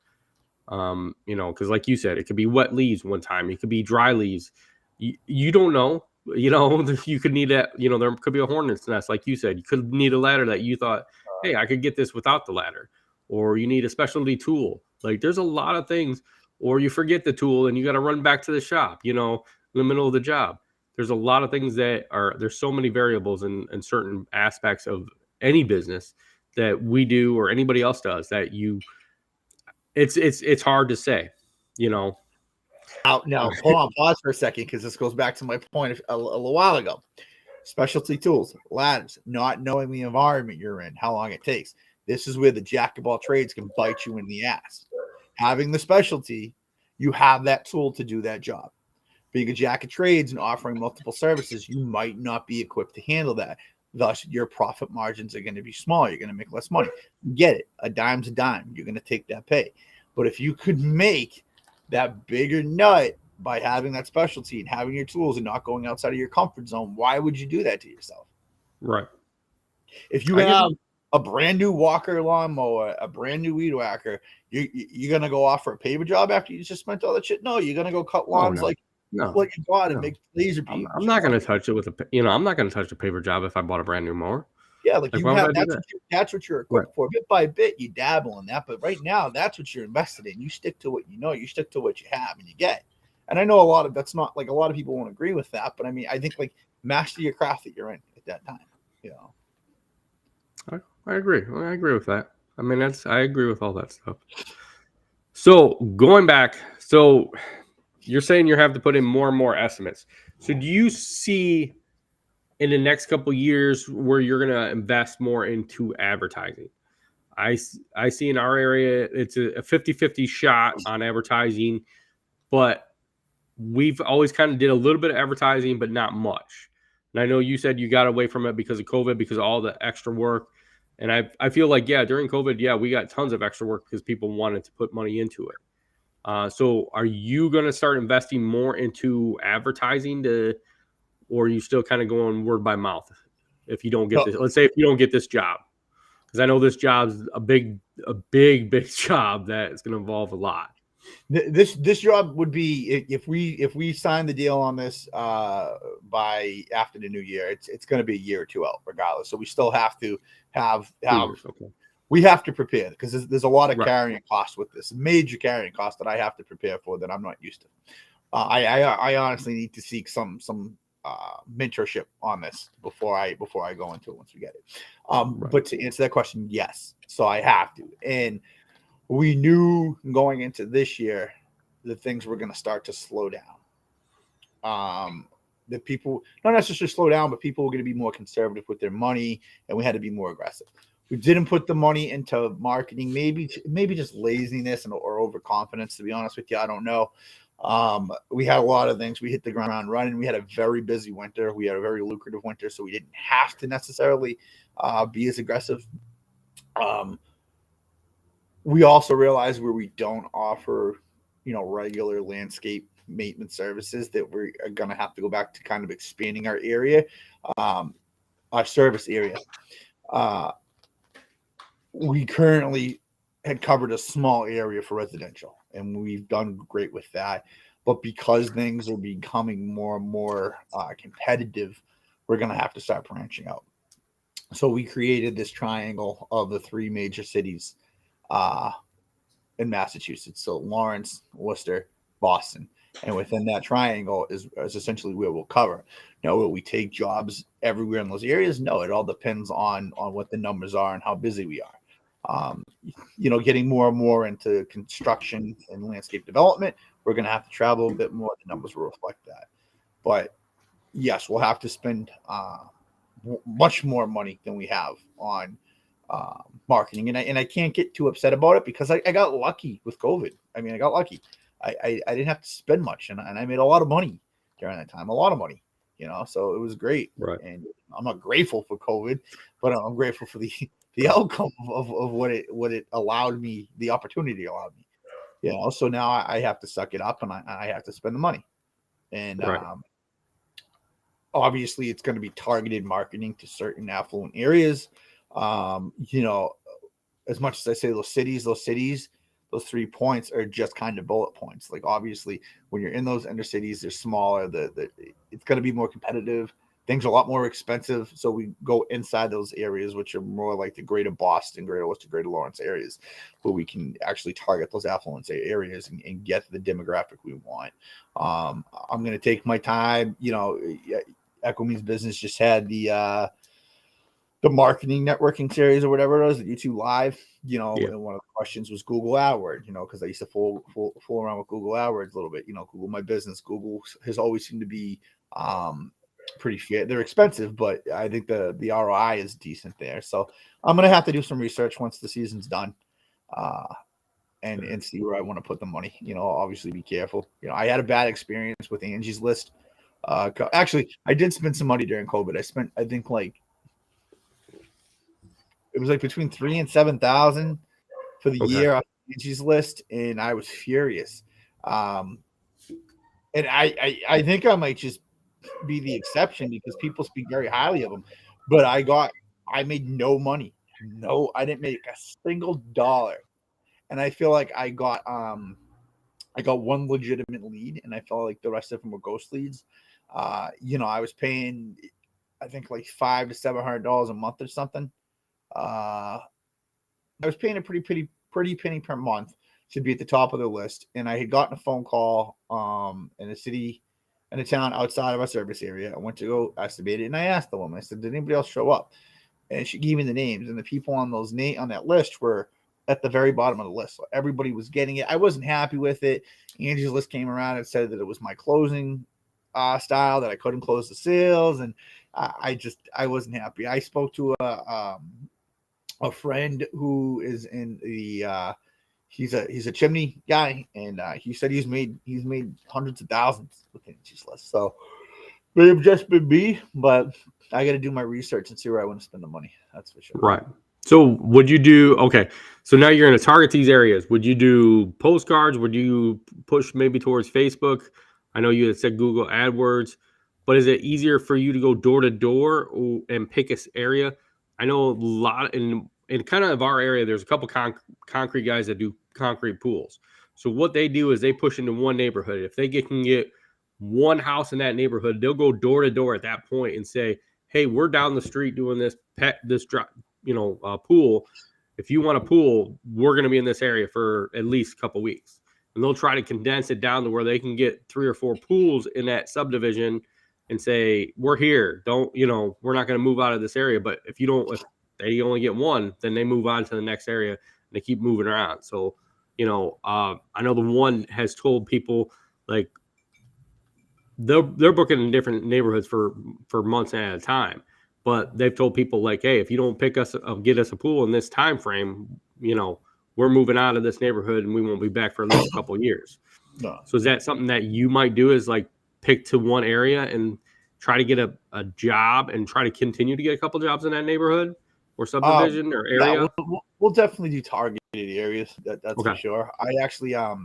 Because like you said, it could be wet leaves one time, it could be dry leaves. You don't know. You could need that. There could be a hornet's nest, like you said. You could need a ladder that you thought, hey, I could get this without the ladder, or you need a specialty tool. Like there's a lot of things. Or you forget the tool and you got to run back to the shop, in the middle of the job. there's a lot of things there's so many variables in certain aspects of any business that we do or anybody else does that it's hard to say, you know. Now, hold on, pause for a second, because this goes back to my point a little while ago. Specialty tools, ladders, not knowing the environment you're in, how long it takes. This is where the jack of all trades can bite you in the ass. Having the specialty, you have that tool to do that job. Being a jack of trades and offering multiple services, you might not be equipped to handle that. Thus, your profit margins are going to be small. You're going to make less money. Get it. A dime's a dime. You're going to take that pay. But if you could make that bigger nut by having that specialty and having your tools and not going outside of your comfort zone, why would you do that to yourself? Right. If you have a brand new Walker lawnmower, a brand new weed whacker, you're going to go off for a paper job after you just spent all that shit? No, you're going to go cut lawns like you bought and make laser beams. I'm not going to touch it with I'm not going to touch a paper job if I bought a brand new mower. Yeah, like you have that's what you're equipped for. Bit by bit, you dabble in that, but right now that's what you're invested in. You stick to what you know, you stick to what you have, and you get. And I know that's not like a lot of people won't agree with that, but I mean, I think like master your craft that you're in at that time. You know, I agree. I agree with that. I mean, I agree with all that stuff. So going back, so you're saying you have to put in more and more estimates. So do you see in the next couple of years where you're going to invest more into advertising? I see in our area, it's a 50-50 shot on advertising, but we've always kind of did a little bit of advertising, but not much. And I know you said you got away from it because of COVID, because of all the extra work. And I feel like, during COVID, we got tons of extra work because people wanted to put money into it. So are you going to start investing more into advertising or are you still kind of going word by mouth if you don't get this? Let's say if you don't get this job, because I know this job's a big job that is going to involve a lot. This job would be if we sign the deal on this by after the new year, it's going to be a year or two out regardless. So we still have to have we have to prepare because there's a lot of carrying costs with this, major carrying costs that I have to prepare for that I'm not used to. I honestly need to seek some mentorship on this before I go into it once we get it. But to answer that question, yes. So I have to. And we knew going into this year that things were going to start to slow down. That people, not necessarily slow down, but people were going to be more conservative with their money, and we had to be more aggressive. We didn't put the money into marketing, maybe just laziness or overconfidence, to be honest with you. I don't know. We had a lot of things. We hit the ground running. We had a very busy winter. We had a very lucrative winter, so we didn't have to necessarily be as aggressive. We also realized where we don't offer, regular landscape maintenance services, that we're going to have to go back to kind of expanding our area, our service area. We currently had covered a small area for residential, and we've done great with that. But because things are becoming more and more competitive, we're going to have to start branching out. So we created this triangle of the three major cities in Massachusetts. So Lawrence, Worcester, Boston. And within that triangle is essentially where we'll cover. Now, will we take jobs everywhere in those areas? No, it all depends on what the numbers are and how busy we are. Getting more and more into construction and landscape development, we're going to have to travel a bit more. The numbers will reflect that. But yes, we'll have to spend much more money than we have on marketing. And I can't get too upset about it because I got lucky with COVID. I mean, I got lucky. I didn't have to spend much, and I made a lot of money during that time, a lot of money, so it was great. Right. And I'm not grateful for COVID, but I'm grateful for the outcome of what it allowed me, the opportunity allowed me, so now I have to suck it up and I have to spend the money. And obviously it's going to be targeted marketing to certain affluent areas. As much as I say those cities, those 3 points are just kind of bullet points. Like obviously when you're in those inner cities, they're smaller, it's going to be more competitive. things are a lot more expensive. So we go inside those areas, which are more like the greater Boston, greater Worcester, greater Lawrence areas, where we can actually target those affluent areas and get the demographic we want. I'm going to take my time. Equimeans Business just had the marketing networking series or whatever it was that YouTube Live, and one of the questions was Google AdWords, because I used to fool around with Google AdWords a little bit, Google My Business. Google has always seemed to be pretty fair. They're expensive, but I think the ROI is decent there. So I'm going to have to do some research once the season's done and see where I want to put the money. Obviously be careful. I had a bad experience with Angie's List. Actually, I did spend some money during COVID. I think it was like between 3,000 and 7,000 for the year on Angie's List, and I was furious. And I think I might just be the exception because people speak very highly of them. But I made no money. No, I didn't make a single dollar. And I feel like I got one legitimate lead, and I felt like the rest of them were ghost leads. I was paying, I think like $500 to $700 a month or something. I was paying a pretty penny per month to be at the top of the list, and I had gotten a phone call in a town outside of our service area. I went to go estimate it, and I asked the woman, I said, did anybody else show up? And she gave me the names, and the people on that list were at the very bottom of the list. So everybody was getting it. I wasn't happy with it. Angie's List came around and said that it was my closing style, that I couldn't close the sales, and I wasn't happy. I spoke to a friend who is in the he's a chimney guy, and he said he's made hundreds of thousands with Angie's List. So may have just been me, but I got to do my research and see where I want to spend the money. That's for sure. Right. So would you do, so now you're going to target these areas. Would you do postcards? Would you push maybe towards Facebook? I know you had said Google AdWords, but is it easier for you to go door to door and pick an area? I know a lot in kind of our area, there's a couple concrete guys that do concrete pools. So what they do is they push into one neighborhood. If they can get one house in that neighborhood, they'll go door to door at that point and say, hey, we're down the street doing this pool. If you want a pool, we're going to be in this area for at least a couple weeks. And they'll try to condense it down to where they can get 3 or 4 pools in that subdivision and say, we're here. We're not going to move out of this area. But if they only get one, then they move on to the next area and they keep moving around. So, I know the one has told people like they're booking in different neighborhoods for months at a time. But they've told people like, hey, if you don't get us a pool in this time frame, we're moving out of this neighborhood and we won't be back for at least a couple of years. No. So is that something that you might do, is like pick to one area and try to get a job and try to continue to get a couple jobs in that neighborhood or subdivision or area? Yeah, we'll definitely do targeted areas. That's for sure. I actually, I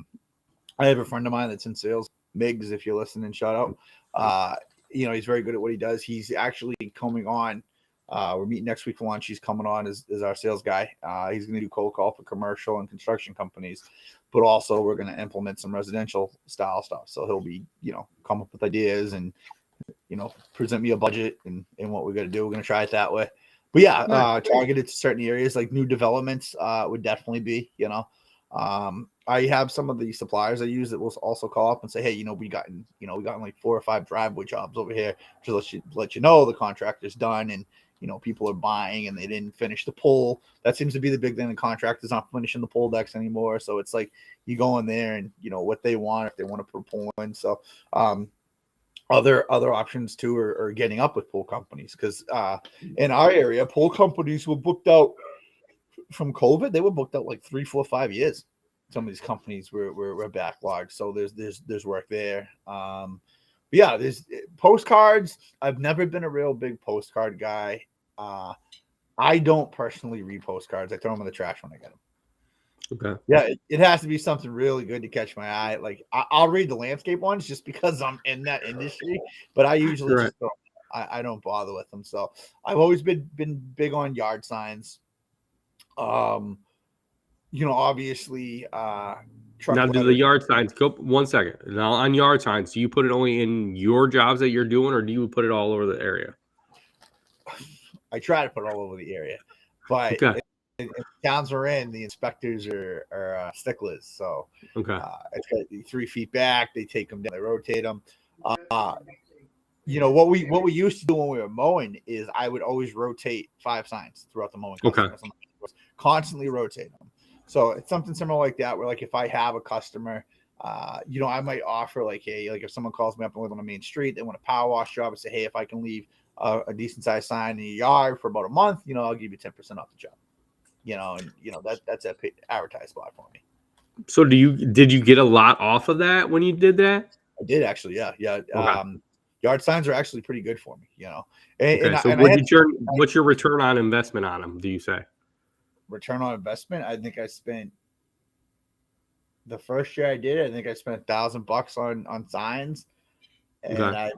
have a friend of mine that's in sales, Miggs, if you're listening, shout out. He's very good at what he does. He's actually coming on. We're meeting next week for lunch. He's coming on as our sales guy. He's going to do cold call for commercial and construction companies, but also we're going to implement some residential style stuff. So he'll be, come up with ideas and, present me a budget and what we're going to do. We're going to try it that way. But yeah, targeted to certain areas like new developments would definitely be, I have some of the suppliers I use that will also call up and say, hey, we gotten like 4 or 5 driveway jobs over here to let you know the contractor's done and, people are buying and they didn't finish the pole. That seems to be the big thing. The contractor's not finishing the pole decks anymore. So it's like you go in there and, what they want, if they want to put a pole in. So other options too are getting up with pool companies because in our area, pool companies were booked out from COVID. They were booked out like 3, 4, 5 years. Some of these companies were backlogged, so there's work there. But yeah, there's postcards. I've never been a real big postcard guy. I don't personally read postcards. I throw them in the trash when I get them. Okay. Yeah, it has to be something really good to catch my eye. Like I'll read the landscape ones just because I'm in that industry, but I usually just don't. I don't bother with them. So I've always been big on yard signs. Obviously, truck Now, do the letters. yard signs go 1 second? Now, on yard signs, do you put it only in your jobs that you're doing, or do you put it all over the area? I try to put it all over the area, but Okay. in towns we're in, the inspectors are sticklers. So Okay. it's got 3 feet back. They take them down, they rotate them. You know what we used to do when we were mowing is I would always rotate 5 signs throughout the mowing. Okay. Constantly rotate them. So it's something similar like that, where like if I have a customer, you know, I might offer like, hey, like if someone calls me up and live on the main street, they want a power wash job, and say, hey, if I can leave a decent sized sign in your yard for about a month, you know, I'll give you 10% off the job. You know, and you know that's a advertised spot for me. So, did you get a lot off of that when you did that? I did actually, yeah. Okay. Yard signs are actually pretty good for me, you know. And, Okay. So, what's your return on investment on them? Do you say? Return on investment? I think I spent the first year I did it. I think I spent $1,000 on signs, and Okay.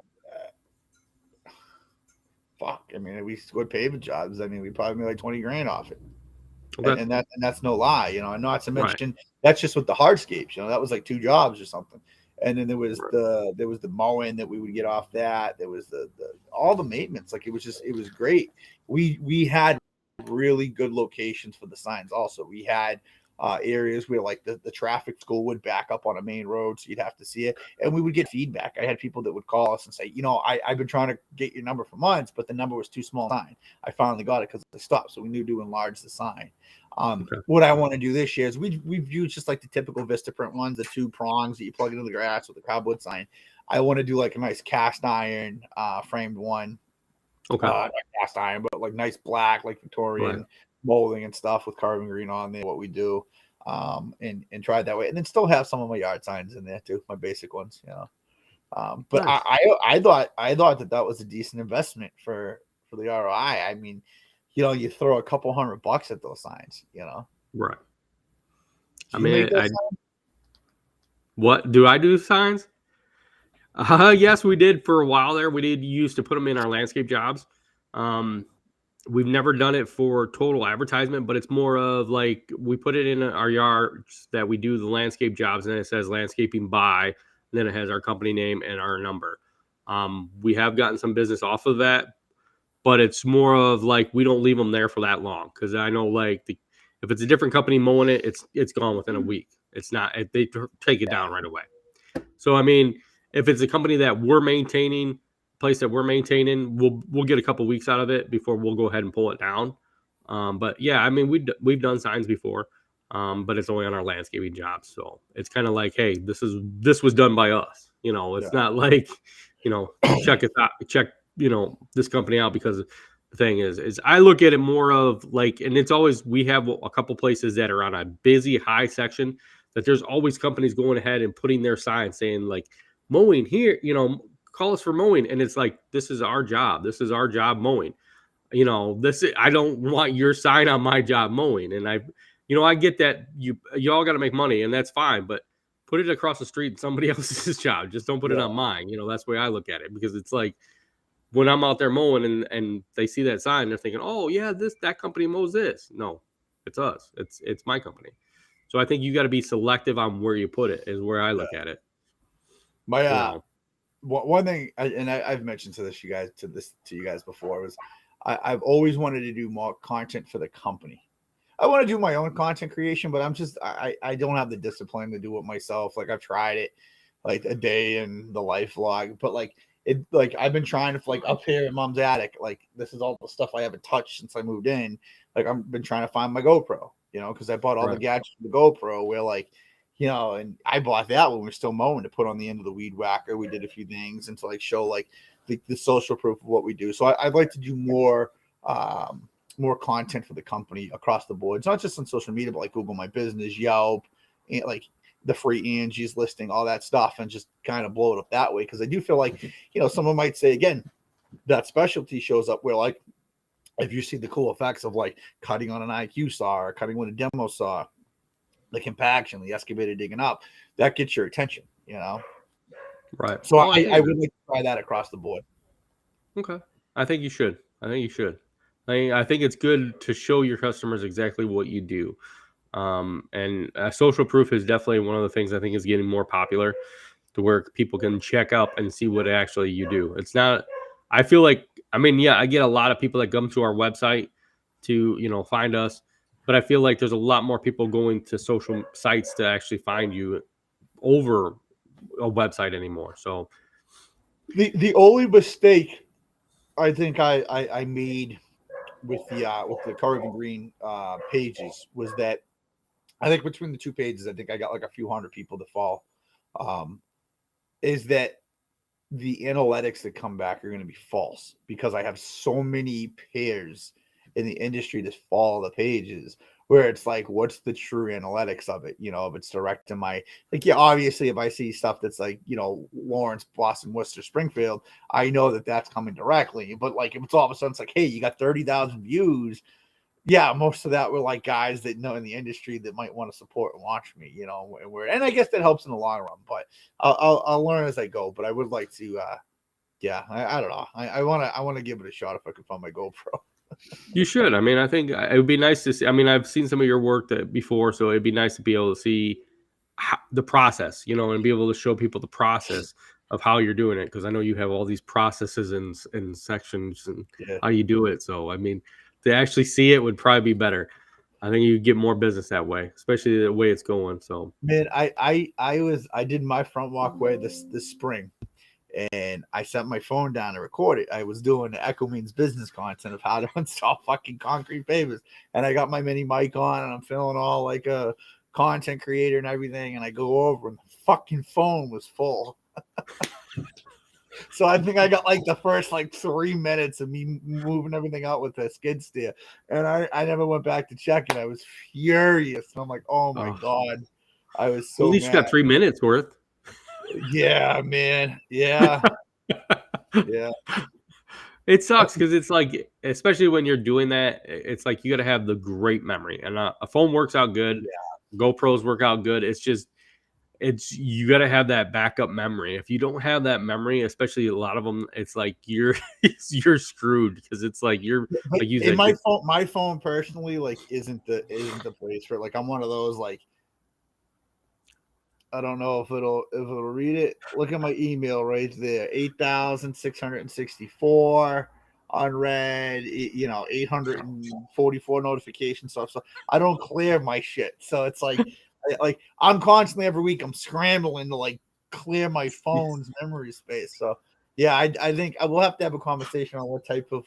I mean, we scored paving jobs. I mean, we probably made like 20 grand off it. Okay. And that's no lie, you know. And not to Right. mention that's just with the hardscapes, you know. That was like 2 jobs or something. And then there was Right. the mowing that we would get off that. There was the all the maintenance. Like it was great. We had really good locations for the signs. Also, we had areas where like the traffic school would back up on a main road, so you'd have to see it, and we would get feedback. I had people that would call us and say, you know, I've been trying to get your number for months, but the number was too small. Sign. I finally got it because they stopped, so we knew to enlarge the sign. Okay. What I want to do this year is we've used just like the typical Vistaprint ones, the 2 prongs that you plug into the grass with the cowboy sign. I want to do like a nice cast iron framed one. Okay. Not cast iron, but like nice black, like Victorian Right. molding and stuff with carbon green on there. What we do, and try it that way, and then still have some of my yard signs in there too, my basic ones, you know. But Nice. I thought that was a decent investment for the ROI. I mean, you know, you throw a couple $100 at those signs, you know. Right. Do you make those signs? What do I do signs? Yes, we did for a while there. We did used to put them in our landscape jobs. We've never done it for total advertisement, but it's more of like we put it in our yards that we do the landscape jobs, and it says landscaping by, and then it has our company name and our number. We have gotten some business off of that, but it's more of like we don't leave them there for that long, because I know like if it's a different company mowing it, it's gone within a week. It's not, they take it down right away. So I mean, if it's a company that we're maintaining, place that we're maintaining, we'll get a couple weeks out of it before we'll go ahead and pull it down. But yeah, I mean we've done signs before, but it's only on our landscaping jobs. So it's kind of like, hey, this was done by us. You know, it's not like, you know, check this company out, because the thing is I look at it more of like, and it's always, we have a couple places that are on a busy high section that there's always companies going ahead and putting their signs saying like mowing here, you know, call us for mowing. And it's like, this is our job. This is our job mowing. You know, I don't want your sign on my job mowing. And I get that you all got to make money, and that's fine, but put it across the street in somebody else's job. Just don't put it on mine. You know, that's the way I look at it, because it's like when I'm out there mowing and they see that sign, they're thinking, oh yeah, that company mows this. No, it's us. It's my company. So I think you got to be selective on where you put it, is where I look at it. One thing, I've mentioned to you guys before, was I've always wanted to do more content for the company. I want to do my own content creation, but I don't have the discipline to do it myself. Like I've tried it, like a day in the life vlog, but like I've been trying to, like, up here in mom's attic, like this is all the stuff I haven't touched since I moved in. Like I've been trying to find my GoPro, you know, because I bought all the gadgets for the GoPro, where like, you know, and I bought that when we were still mowing, to put on the end of the weed whacker. We did a few things, and to like show like the social proof of what we do. So I'd like to do more content for the company across the board. It's not just on social media, but like Google My Business, Yelp, and like the free Angie's listing, all that stuff, and just kind of blow it up that way. Because I do feel like, you know, someone might say, again, that specialty shows up where, like, if you see the cool effects of like cutting on an IQ saw or cutting with a demo saw, the compaction, the excavator digging up, that gets your attention, you know? Right. So I would like to try that across the board. Okay. I think you should. I think it's good to show your customers exactly what you do. And social proof is definitely one of the things I think is getting more popular, to where people can check up and see what actually you do. It's not, I feel like, I mean, yeah, I get a lot of people that come to our website to, find us, but I feel like there's a lot more people going to social sites to actually find you over a website anymore. So The only mistake I think I made with the Carving Green pages was that I think between the two pages, I think I got like a few hundred people to follow. Is that the analytics that come back are going to be false because I have so many pairs in the industry that follow the pages where it's like, what's the true analytics of it? If it's direct to my, like, yeah, obviously if I see stuff that's like, Lawrence, Boston, Worcester, Springfield, I know that that's coming directly. But like, if it's all of a sudden, it's like, hey, you got 30,000 views. Yeah, most of that were like guys that know in the industry that might want to support and watch me, and I guess that helps in the long run. But I'll learn as I go. But I would like to, yeah, I don't know. I want to give it a shot if I can find my GoPro. you should. I mean, I think it would be nice to see. I mean, I've seen some of your work before, so it'd be nice to be able to see the process, and be able to show people the process of how you're doing it. Because I know you have all these processes and sections and how you do it. So, I mean, to actually see it would probably be better. I think you get more business that way, especially the way it's going. So, man, I did my front walkway this spring, and I set my phone down to record it. I was doing the Echo Means Business content of how to install fucking concrete pavers, and I got my mini mic on, and I'm feeling all like a content creator and everything. And I go over, and the fucking phone was full. So I think I got like the first like 3 minutes of me moving everything out with the skid steer, and I never went back to check it. I was furious. And I'm like, oh my god, I was so. Well, at least mad. you got 3 minutes worth. Yeah, man. Yeah, yeah. It sucks because it's like, especially when you're doing that, it's like you got to have the great memory, and a phone works out good. Yeah. GoPros work out good. It's just, you got to have that backup memory. If you don't have that memory, especially a lot of them, it's like you're screwed, because it's like you're but like you said. My phone personally like isn't the place for it. Like I'm one of those, like, I don't know if it'll read it. Look at my email right there. 8,664 unread, 844 notification stuff. So I don't clear my shit. So it's like I'm constantly every week I'm scrambling to like clear my phone's memory space. So yeah, I think I will have to have a conversation on what type of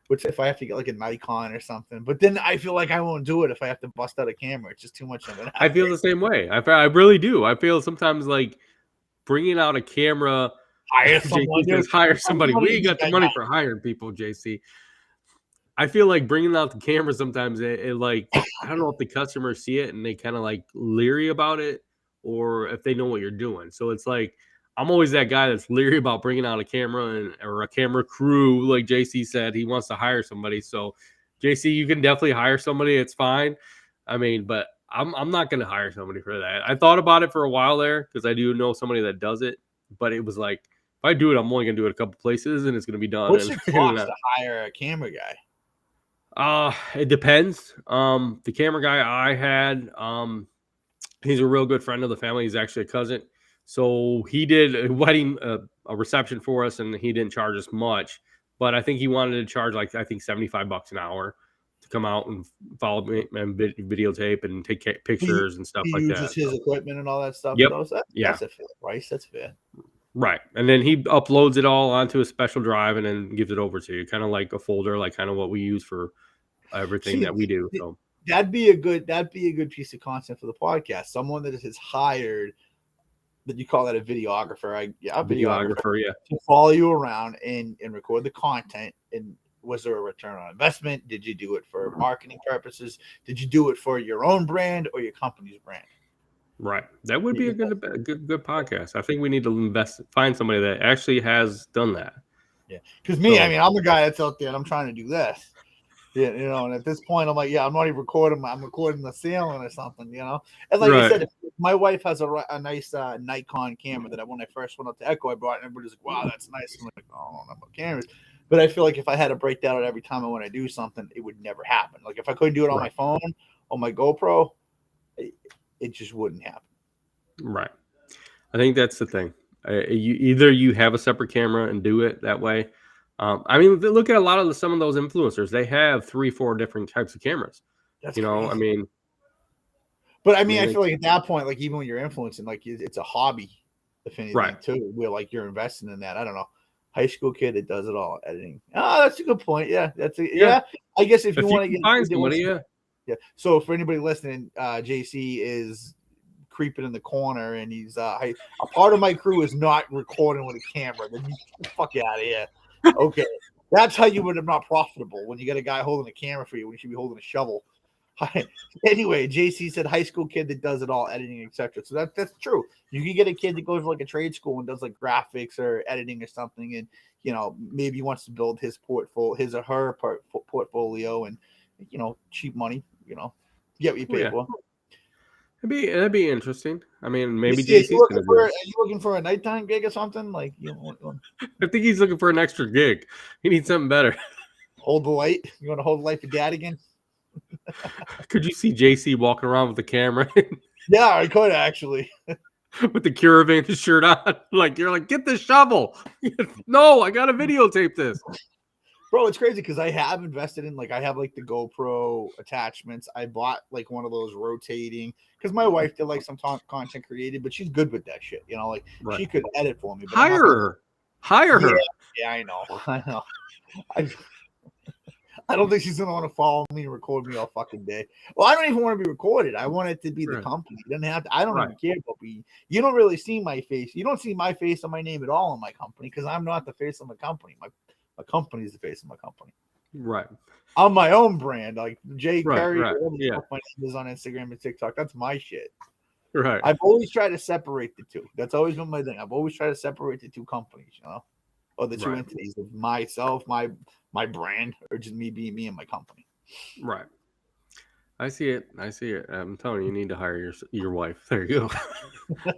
which if I have to get like a Nikon or something. But then I feel like I won't do it if I have to bust out a camera. It's just too much of an effort. I feel the same way. I really do. I feel sometimes like bringing out a camera. Hire somebody. We ain't got the money for hiring people, JC. I feel like bringing out the camera sometimes, it like, I don't know if the customers see it and they kind of like leery about it, or if they know what you're doing. So it's like, I'm always that guy that's leery about bringing out a camera or a camera crew. Like JC said, he wants to hire somebody. So JC, you can definitely hire somebody. It's fine. I mean, but I'm not going to hire somebody for that. I thought about it for a while there because I do know somebody that does it, but it was like, if I do it, I'm only going to do it a couple places and it's going to be done. What's it cost to hire a camera guy? It depends. The camera guy I had, he's a real good friend of the family. He's actually a cousin. So he did a wedding, a reception for us, and he didn't charge us much. But I think he wanted to charge like, I think $75 an hour to come out and follow me and videotape and take pictures and stuff like that. He uses his equipment and all that stuff. Yep. That's a fair price. That's fair. Right. And then he uploads it all onto a special drive and then gives it over to you, kind of like a folder, like kind of what we use for everything that we do. So that'd be a good piece of content for the podcast. Someone that is hired, that you call that a videographer. A videographer, yeah, to follow you around and record the content. And was there a return on investment? Did you do it for marketing purposes? Did you do it for your own brand or your company's brand? Right. That would be a good podcast. I think we need to find somebody that actually has done that. Yeah. Because I mean, I'm the guy that's out there and I'm trying to do this. Yeah, and at this point, I'm like, yeah, I'm not even recording. I'm recording the ceiling or something, And like I said, my wife has a nice Nikon camera that when I first went up to Echo, I brought, and everybody's like, wow, that's nice. I'm like, oh, I don't know about cameras. But I feel like if I had to break that out every time I want to do something, it would never happen. Like if I couldn't do it on my phone on my GoPro, it just wouldn't happen. Right. I think that's the thing. You have a separate camera and do it that way. I mean, look at a lot of some of those influencers. They have 3-4 different types of cameras. That's You know, crazy. I mean, but I mean, I feel like at that point, like even when you're influencing, like it's a hobby, if anything, right. too. Where like you're investing in that. I don't know. High school kid that does it all editing. Oh, that's a good point. Yeah, yeah. I guess if you want to get find somebody, yeah. So for anybody listening, JC is creeping in the corner, and he's a part of my crew is not recording with a camera. Then you get the fuck out of here. Okay, that's how you would have not profitable when you get a guy holding a camera for you when you should be holding a shovel. Anyway, JC said high school kid that does it all, editing, etc. So that's true. You can get a kid that goes to like a trade school and does like graphics or editing or something, and maybe wants to build his his or her portfolio, and cheap money. Get what you pay for. That'd be interesting. I mean, maybe JC's gonna do it. Are you looking for a nighttime gig or something? Like I think he's looking for an extra gig. He needs something better. Hold the light. You want to hold the light for dad again? Could you see JC walking around with the camera? Yeah, I could actually. With the Curavan shirt on. Like, you're like, get the shovel. No, I got to videotape this. Bro, it's crazy because I have invested in, like, I have like the GoPro attachments. I bought like one of those rotating because my wife did like some content created, but she's good with that shit. Like Right. she could edit for me. But Hire her. Yeah, I know. I don't think she's gonna want to follow me and record me all fucking day. Well, I don't even want to be recorded. I want it to be the company. It doesn't have to. I don't even care about me. You don't really see my face. You don't see my face or my name at all in my company because I'm not the face of my company. My company is the face of my company. Right. I'm my own brand, like Jay Curry. Right. Yeah. My name is on Instagram and TikTok. That's my shit. Right. I've always tried to separate the two. That's always been my thing. I've always tried to separate the two companies, or the two entities of myself, my brand, or just me being me and my company. Right. I see it. I'm telling you need to hire your wife. There you go.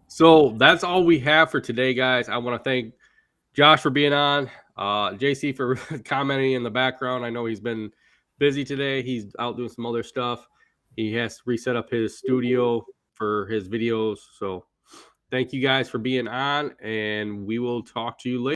So that's all we have for today, guys. I want to thank Josh for being on, JC for commenting in the background. I know he's been busy today. He's out doing some other stuff. He has to reset up his studio for his videos. So thank you guys for being on, and we will talk to you later.